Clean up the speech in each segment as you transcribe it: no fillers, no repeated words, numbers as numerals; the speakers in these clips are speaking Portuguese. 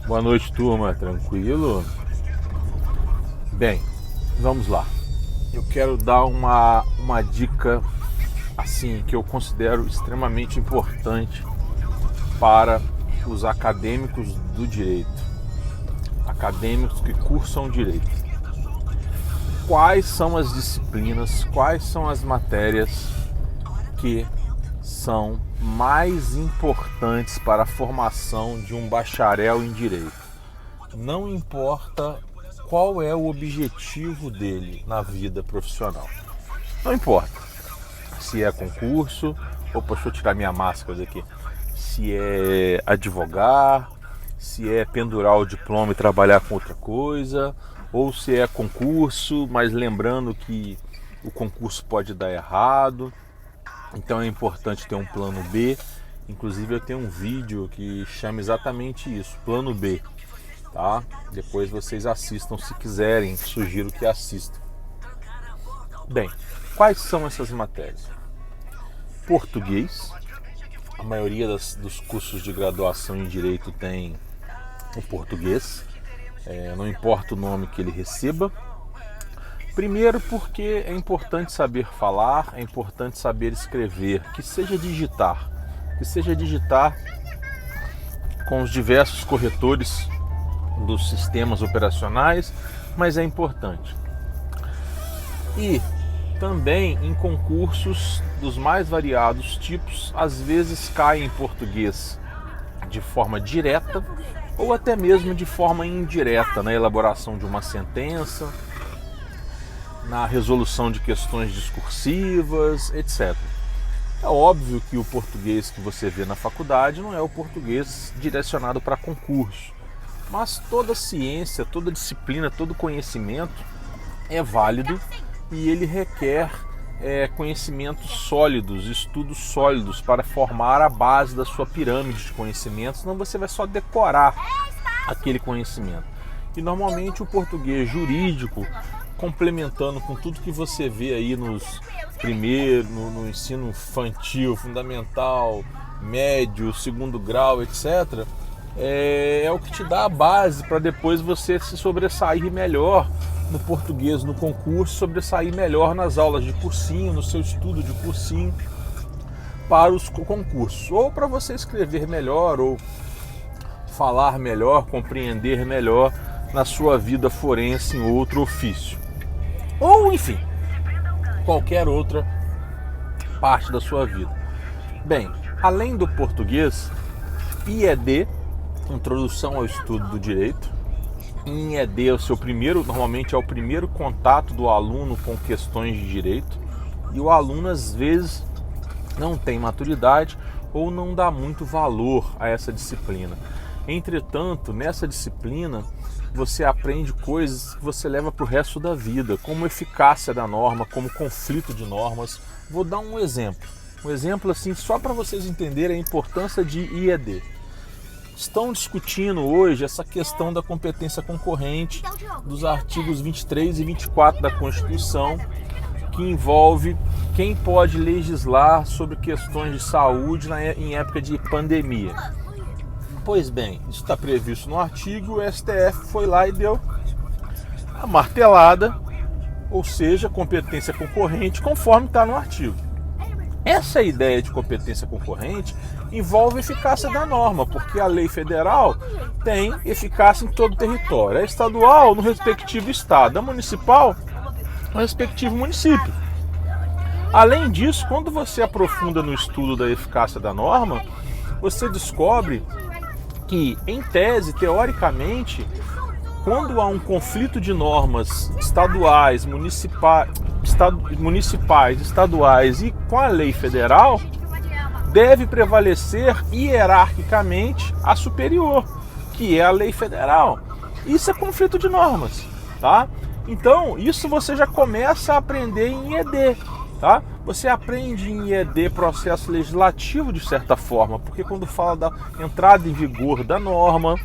Boa noite, turma. Tranquilo? Bem, vamos lá. Eu quero dar uma dica assim que eu considero extremamente importante para os acadêmicos do direito, acadêmicos que cursam direito. Quais são as disciplinas, quais são as matérias que são mais importantes para a formação de um bacharel em direito? Não importa qual é o objetivo dele na vida profissional. Não importa se é concurso, opa, deixa eu tirar minha máscara daqui, se é advogar, se é pendurar o diploma e trabalhar com outra coisa, ou se é concurso, mas lembrando que o concurso pode dar errado. Então é importante ter um plano B. Inclusive eu tenho um vídeo que chama exatamente isso, plano B, tá? Depois vocês assistam se quiserem, sugiro que assistam. Bem, quais são essas matérias? Português, a maioria dos cursos de graduação em Direito tem o português, não importa o nome que ele receba. Primeiro porque é importante saber falar, é importante saber escrever, que seja digitar com os diversos corretores dos sistemas operacionais, mas é importante. E também em concursos dos mais variados tipos, às vezes cai em português de forma direta ou até mesmo de forma indireta, na elaboração de uma sentença, na resolução de questões discursivas, etc. É óbvio que o português que você vê na faculdade não é o português direcionado para concurso, mas toda ciência, toda disciplina, todo conhecimento é válido e ele requer conhecimentos sólidos, estudos sólidos para formar a base da sua pirâmide de conhecimentos, senão você vai só decorar aquele conhecimento. E normalmente o português jurídico, complementando com tudo que você vê aí no ensino infantil, fundamental, médio, segundo grau, etc., é o que te dá a base para depois você se sobressair melhor no português, no concurso, sobressair melhor nas aulas de cursinho, no seu estudo de cursinho para os concursos, ou para você escrever melhor, ou falar melhor, compreender melhor na sua vida forense em outro ofício. Ou, enfim, qualquer outra parte da sua vida. Bem, além do português, IED, Introdução ao Estudo do Direito. Em IED, normalmente é o primeiro contato do aluno com questões de direito, e o aluno às vezes não tem maturidade ou não dá muito valor a essa disciplina. Entretanto, nessa disciplina, você aprende coisas que você leva para o resto da vida, como eficácia da norma, como conflito de normas. Vou dar um exemplo. Um exemplo assim, só para vocês entenderem a importância de IED. Estão discutindo hoje essa questão da competência concorrente dos artigos 23 e 24 da Constituição, que envolve quem pode legislar sobre questões de saúde em época de pandemia. Pois bem, isso está previsto no artigo, o STF foi lá e deu a martelada, ou seja, competência concorrente, conforme está no artigo. Essa ideia de competência concorrente envolve eficácia da norma, porque a lei federal tem eficácia em todo o território, a estadual no respectivo estado, a municipal no respectivo município. Além disso, quando você aprofunda no estudo da eficácia da norma, você descobre que, em tese, teoricamente, quando há um conflito de normas estaduais, municipais, estaduais e com a lei federal, deve prevalecer hierarquicamente a superior, que é a lei federal. Isso é conflito de normas, tá? Então, isso você já começa a aprender em IED, tá? Você aprende em IED processo legislativo de certa forma, porque quando fala da entrada em vigor da norma,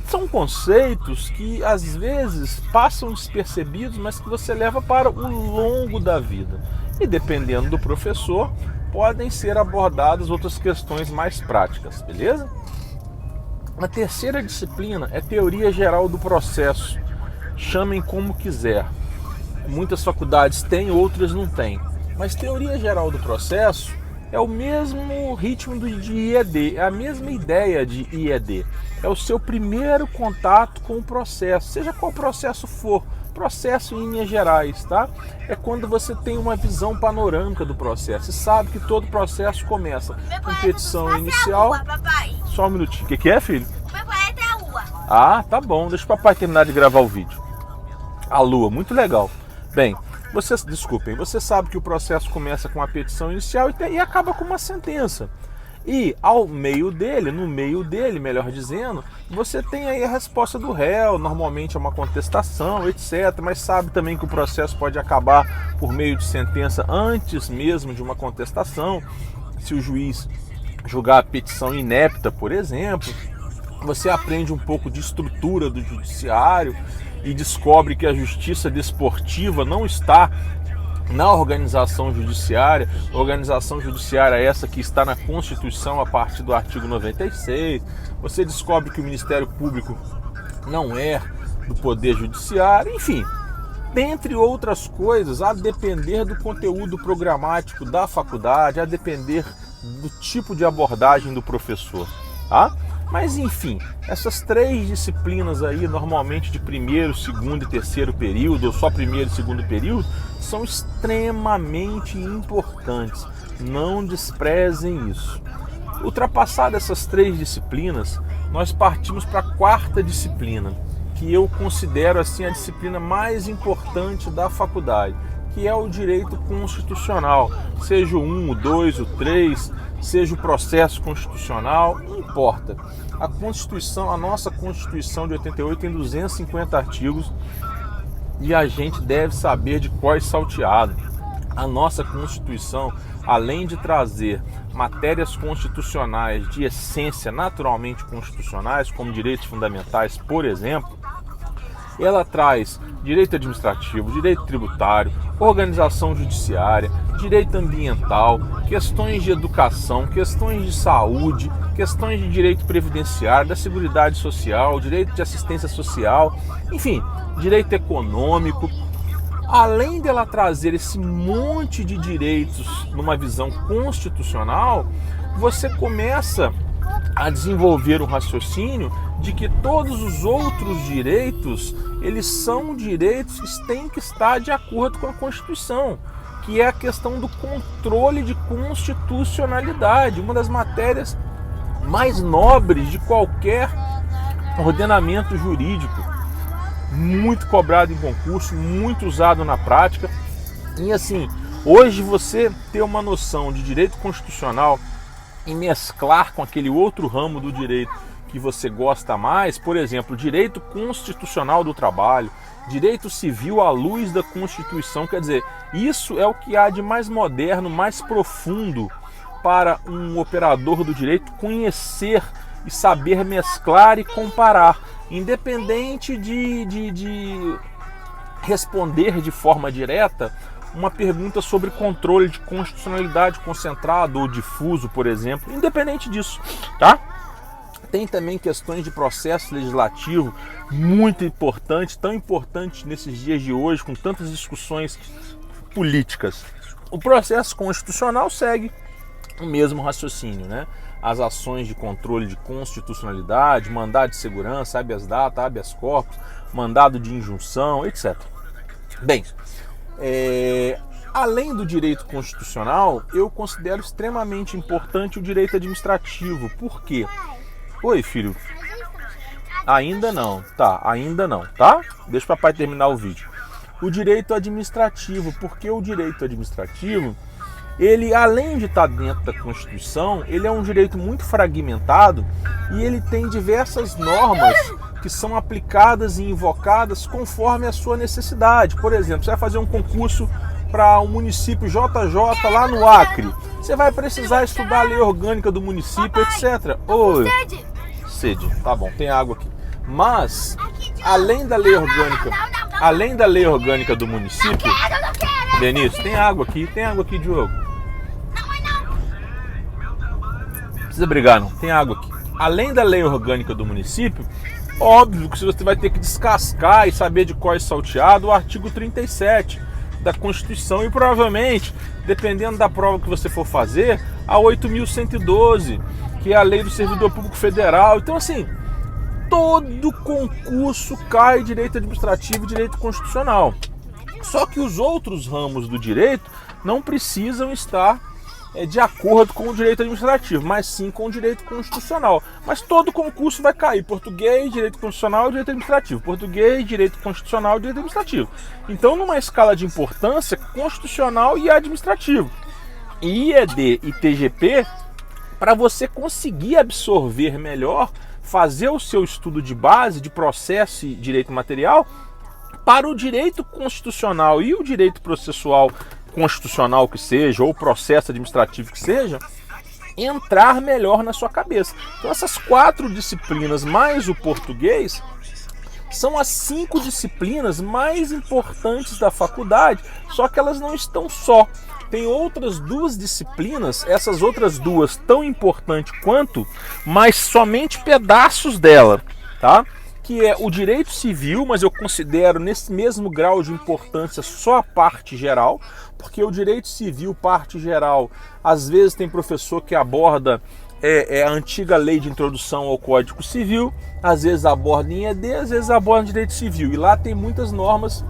são conceitos que às vezes passam despercebidos, mas que você leva para o longo da vida. E dependendo do professor, podem ser abordadas outras questões mais práticas, beleza? A terceira disciplina é Teoria Geral do Processo. Chamem como quiser. Muitas faculdades têm, outras não têm. Mas Teoria Geral do Processo é o mesmo ritmo de IED, é a mesma ideia de IED. É o seu primeiro contato com o processo, seja qual processo for. Processo em linhas gerais, tá? É quando você tem uma visão panorâmica do processo e sabe que todo processo começa com petição inicial. Só um minutinho. O que é, filho? Meu planeta é a Lua. Ah, tá bom. Deixa o papai terminar de gravar o vídeo. A Lua, muito legal. Bem, você sabe que o processo começa com a petição inicial e acaba com uma sentença. E no meio dele, melhor dizendo, você tem aí a resposta do réu, normalmente é uma contestação, etc. Mas sabe também que o processo pode acabar por meio de sentença antes mesmo de uma contestação, se o juiz julgar a petição inepta, por exemplo. Você aprende um pouco de estrutura do judiciário e descobre que a justiça desportiva não está na organização judiciária. Organização judiciária essa que está na Constituição a partir do artigo 96. Você descobre que o Ministério Público não é do Poder Judiciário, enfim, dentre outras coisas, a depender do conteúdo programático da faculdade, a depender do tipo de abordagem do professor, tá? Mas enfim, essas três disciplinas aí, normalmente de primeiro, segundo e terceiro período, ou só primeiro e segundo período, são extremamente importantes. Não desprezem isso. Ultrapassadas essas três disciplinas, nós partimos para a quarta disciplina, que eu considero assim a disciplina mais importante da faculdade, que é o direito constitucional, seja o 1, o 2, o 3, seja o processo constitucional, não importa. A Constituição, a nossa Constituição de 88 tem 250 artigos e a gente deve saber de cor salteado. A nossa Constituição, além de trazer matérias constitucionais de essência naturalmente constitucionais, como direitos fundamentais, por exemplo, ela traz direito administrativo, direito tributário, organização judiciária, direito ambiental, questões de educação, questões de saúde, questões de direito previdenciário, da seguridade social, direito de assistência social, enfim, direito econômico. Além dela trazer esse monte de direitos numa visão constitucional, você começa a desenvolver um raciocínio de que todos os outros direitos, eles são direitos que têm que estar de acordo com a Constituição, que é a questão do controle de constitucionalidade, uma das matérias mais nobres de qualquer ordenamento jurídico, muito cobrado em concurso, muito usado na prática. E assim, hoje você ter uma noção de direito constitucional e mesclar com aquele outro ramo do direito que você gosta mais, por exemplo, direito constitucional do trabalho, direito civil à luz da Constituição, quer dizer, isso é o que há de mais moderno, mais profundo para um operador do direito conhecer e saber mesclar e comparar, independente de responder de forma direta uma pergunta sobre controle de constitucionalidade concentrado ou difuso, por exemplo, independente disso, tá? Tem também questões de processo legislativo muito importantes, tão importantes nesses dias de hoje, com tantas discussões políticas. O processo constitucional segue o mesmo raciocínio, né? As ações de controle de constitucionalidade, mandado de segurança, habeas data, habeas corpus, mandado de injunção, etc. Bem, além do direito constitucional, eu considero extremamente importante o direito administrativo. Por quê? Oi, filho. Ainda não, tá? Deixa o papai terminar o vídeo. O direito administrativo, porque o direito administrativo, ele, além de estar dentro da Constituição, ele é um direito muito fragmentado e ele tem diversas normas que são aplicadas e invocadas conforme a sua necessidade. Por exemplo, você vai fazer um concurso para um município JJ lá no Acre. Você vai precisar estudar a lei orgânica do município, etc. Oi. Sede. Tá bom, tem água aqui. Mas, além da lei orgânica do município, Benício, tem água aqui, Diogo. Não precisa brigar não, tem água aqui. além da lei orgânica do município, óbvio que você vai ter que descascar e saber de cor e salteado o artigo 37 da Constituição e provavelmente, dependendo da prova que você for fazer, a 8.112, que é a lei do servidor público federal. Então, assim, todo concurso cai direito administrativo e direito constitucional. Só que os outros ramos do direito não precisam estar de acordo com o direito administrativo, mas sim com o direito constitucional. Mas todo concurso vai cair: português, direito constitucional, direito administrativo; português, direito constitucional, direito administrativo. Então, numa escala de importância, constitucional e administrativo. E IED e TGP, para você conseguir absorver melhor, fazer o seu estudo de base de processo e direito material, para o direito constitucional e o direito processual constitucional que seja, ou processo administrativo que seja, entrar melhor na sua cabeça. Então, essas 4 disciplinas mais o português são as 5 disciplinas mais importantes da faculdade, só que elas não estão só. Tem outras 2 disciplinas, essas outras 2 tão importantes quanto, mas somente pedaços dela, tá? Que é o direito civil, mas eu considero nesse mesmo grau de importância só a parte geral, porque o direito civil, parte geral, às vezes tem professor que aborda a antiga lei de introdução ao Código Civil, às vezes aborda em ED, às vezes aborda em direito civil, e lá tem muitas normas,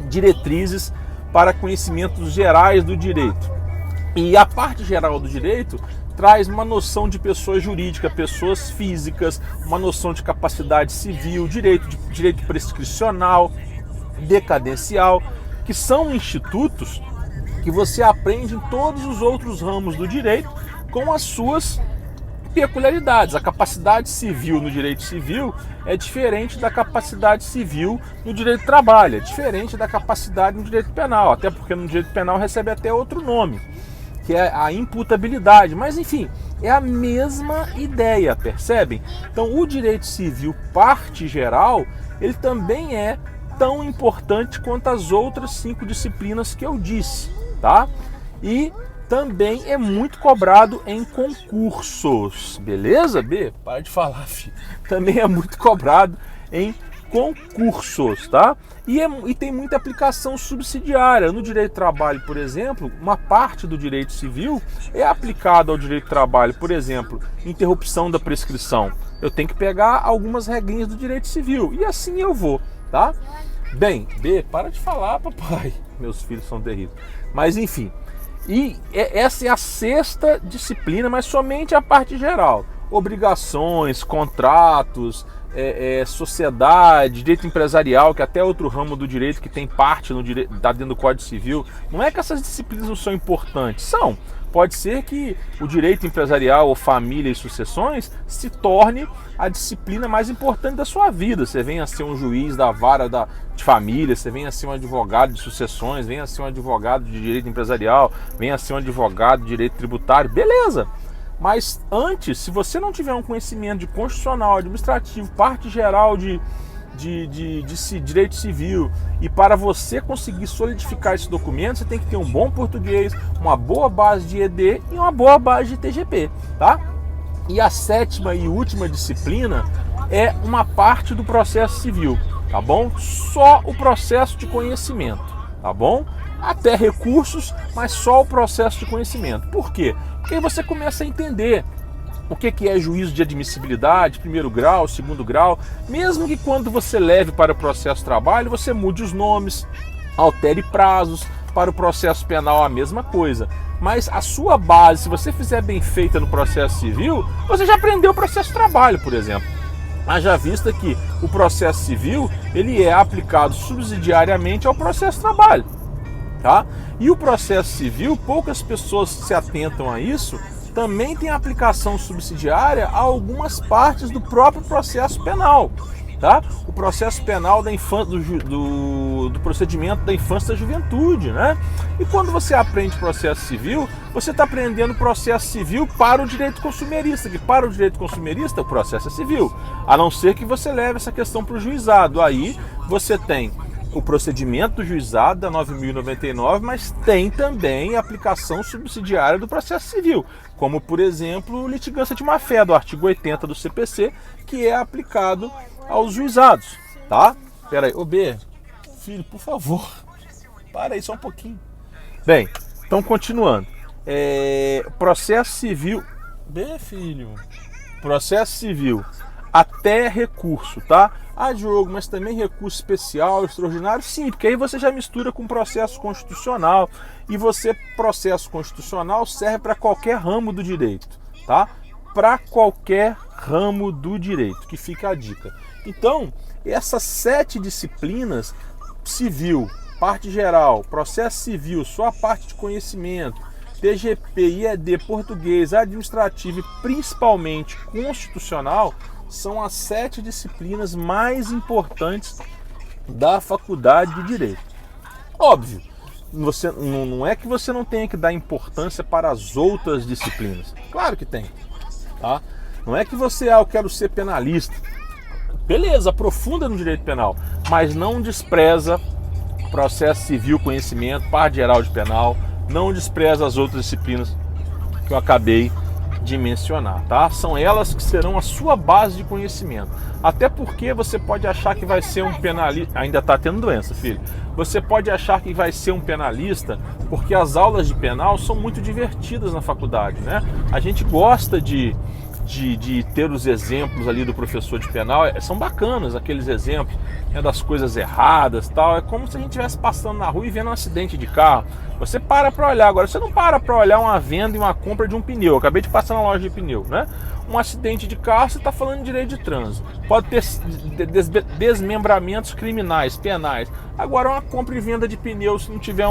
diretrizes para conhecimentos gerais do direito. E a parte geral do direito traz uma noção de pessoa jurídica, pessoas físicas, uma noção de capacidade civil, direito prescricional, decadencial, que são institutos que você aprende em todos os outros ramos do direito com as suas peculiaridades. A capacidade civil no direito civil é diferente da capacidade civil no direito do trabalho, é diferente da capacidade no direito penal, até porque no direito penal recebe até outro nome, que é a imputabilidade, mas enfim, é a mesma ideia, percebem? Então, o direito civil, parte geral, ele também é tão importante quanto as outras 5 disciplinas que eu disse, tá? E também é muito cobrado em concursos, beleza, B? Para de falar, filho. Também é muito cobrado em concursos, tá? E tem muita aplicação subsidiária. No direito do trabalho, por exemplo, uma parte do direito civil é aplicada ao direito do trabalho. Por exemplo, interrupção da prescrição. Eu tenho que pegar algumas regrinhas do direito civil e assim eu vou, tá? Bem, B, para de falar, papai. Meus filhos são terríveis. Mas enfim, e essa é a 6ª disciplina, mas somente a parte geral. Obrigações, contratos, sociedade, direito empresarial, que até outro ramo do direito que tem parte no direito, está dentro do Código Civil. Não é que essas disciplinas não são importantes, são. Pode ser que o direito empresarial ou família e sucessões se torne a disciplina mais importante da sua vida. Você venha a ser um juiz da vara de família, você venha a ser um advogado de sucessões, venha a ser um advogado de direito empresarial, venha a ser um advogado de direito tributário, beleza. Mas antes, se você não tiver um conhecimento de constitucional, administrativo, parte geral de direito civil, e para você conseguir solidificar esse documento, você tem que ter um bom português, uma boa base de ED e uma boa base de TGP, tá? E a 7ª e última disciplina é uma parte do processo civil, tá bom? Só o processo de conhecimento, tá bom? Até recursos, mas só o processo de conhecimento. Por quê? Porque aí você começa a entender o que é juízo de admissibilidade, 1º grau, 2º grau, mesmo que quando você leve para o processo de trabalho, você mude os nomes, altere prazos. Para o processo penal a mesma coisa. Mas a sua base, se você fizer bem feita no processo civil, você já aprendeu o processo de trabalho, por exemplo. Haja vista que o processo civil, ele é aplicado subsidiariamente ao processo de trabalho, tá? E o processo civil, poucas pessoas se atentam a isso, também tem aplicação subsidiária a algumas partes do próprio processo penal, tá? O processo penal da infância, do procedimento da infância e da juventude, né? E quando você aprende processo civil, você está aprendendo processo civil para o direito consumerista, que para o direito consumerista o processo é civil, a não ser que você leve essa questão para o juizado. Aí você tem o procedimento do juizado da 9.099, mas tem também a aplicação subsidiária do processo civil, como, por exemplo, litigância de má-fé, do artigo 80 do CPC, que é aplicado aos juizados, tá? Pera aí, ô B, filho, por favor, para aí só um pouquinho. Bem, então continuando. Processo civil... B, filho, processo civil até recurso, tá? Ah, Diogo, mas também recurso especial, extraordinário? Sim, porque aí você já mistura com processo constitucional, e processo constitucional serve para qualquer ramo do direito, tá? Para qualquer ramo do direito, que fica a dica. Então, essas 7 disciplinas, civil, parte geral, processo civil, só a parte de conhecimento, TGP, IED, português, administrativo e principalmente constitucional, são as 7 disciplinas mais importantes da faculdade de Direito. Óbvio, não é que você não tenha que dar importância para as outras disciplinas. Claro que tem. Tá? Não é que eu quero ser penalista. Beleza, aprofunda no direito penal, mas não despreza processo civil, conhecimento, parte geral de penal, não despreza as outras disciplinas que eu acabei de mencionar, tá? São elas que serão a sua base de conhecimento. Até porque você pode achar que vai ser um penalista... Ainda está tendo doença, filho. Você pode achar que vai ser um penalista porque as aulas de penal são muito divertidas na faculdade, né? A gente gosta de ter os exemplos ali do professor de penal, são bacanas aqueles exemplos, né, das coisas erradas, tal. É como se a gente estivesse passando na rua e vendo um acidente de carro. Você para olhar. Agora, você não para olhar uma venda e uma compra de um pneu. Eu acabei de passar na loja de pneu, né? Um acidente de carro, você está falando de direito de trânsito. Pode ter desmembramentos criminais, penais. Agora, uma compra e venda de pneu, se não tiver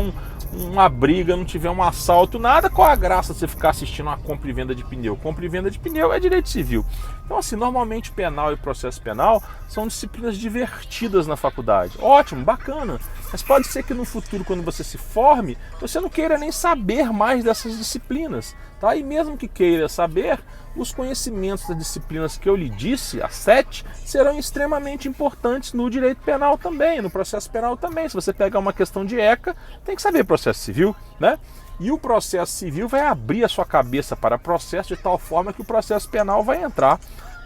uma briga, não tiver um assalto, nada, qual a graça de você ficar assistindo uma compra e venda de pneu? Compra e venda de pneu é direito civil. Então, assim, normalmente penal e processo penal são disciplinas divertidas na faculdade. Ótimo, bacana. Mas pode ser que no futuro, quando você se forme, você não queira nem saber mais dessas disciplinas, tá? E mesmo que queira saber, os conhecimentos das disciplinas que eu lhe disse, as 7, serão extremamente importantes no direito penal também, no processo penal também. Se você pegar uma questão de ECA, tem que saber processo civil, né? E o processo civil vai abrir a sua cabeça para processo de tal forma que o processo penal vai entrar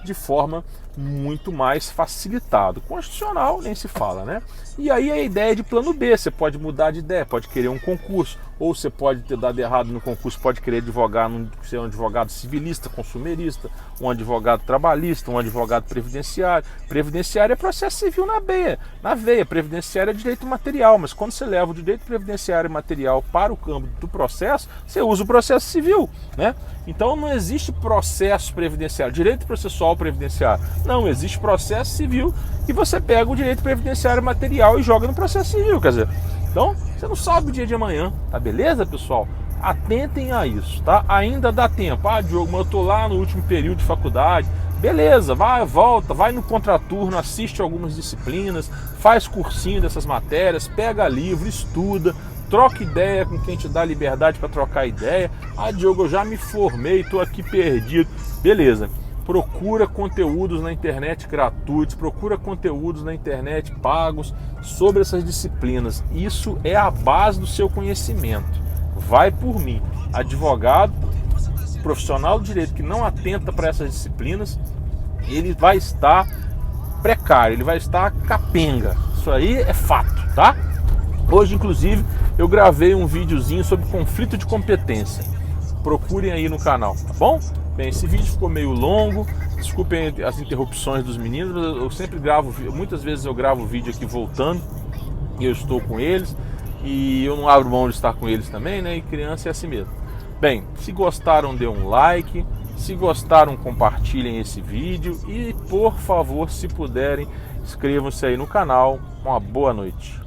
de forma muito mais facilitado. Constitucional nem se fala, né? E aí a ideia de plano B, você pode mudar de ideia, pode querer um concurso, ou você pode ter dado errado no concurso, pode querer ser um advogado civilista, consumerista, um advogado trabalhista, um advogado previdenciário. Previdenciário é processo civil na veia, previdenciário é direito material, mas quando você leva o direito previdenciário e material para o campo do processo, você usa o processo civil, né? Então não existe processo previdenciário, direito processual previdenciário. Não, existe processo civil e você pega o direito previdenciário material e joga no processo civil, quer dizer. Então, você não sabe o dia de amanhã, tá beleza, pessoal? Atentem a isso, tá? Ainda dá tempo. Ah, Diogo, mas eu tô lá no último período de faculdade. Beleza, vai, volta, vai no contraturno, assiste algumas disciplinas, faz cursinho dessas matérias, pega livro, estuda, troca ideia com quem te dá liberdade para trocar ideia. Ah, Diogo, eu já me formei, tô aqui perdido. Beleza. Procura conteúdos na internet gratuitos, procura conteúdos na internet pagos sobre essas disciplinas. Isso é a base do seu conhecimento. Vai por mim. Advogado, profissional do direito que não atenta para essas disciplinas, ele vai estar precário, ele vai estar capenga. Isso aí é fato, tá? Hoje, inclusive, eu gravei um videozinho sobre conflito de competência. Procurem aí no canal, tá bom? Bem, esse vídeo ficou meio longo, desculpem as interrupções dos meninos, eu sempre gravo, muitas vezes eu gravo vídeo aqui voltando, e eu estou com eles, e eu não abro mão de estar com eles também, né? E criança é assim mesmo. Bem, se gostaram, dê um like, se gostaram, compartilhem esse vídeo, e por favor, se puderem, inscrevam-se aí no canal. Uma boa noite.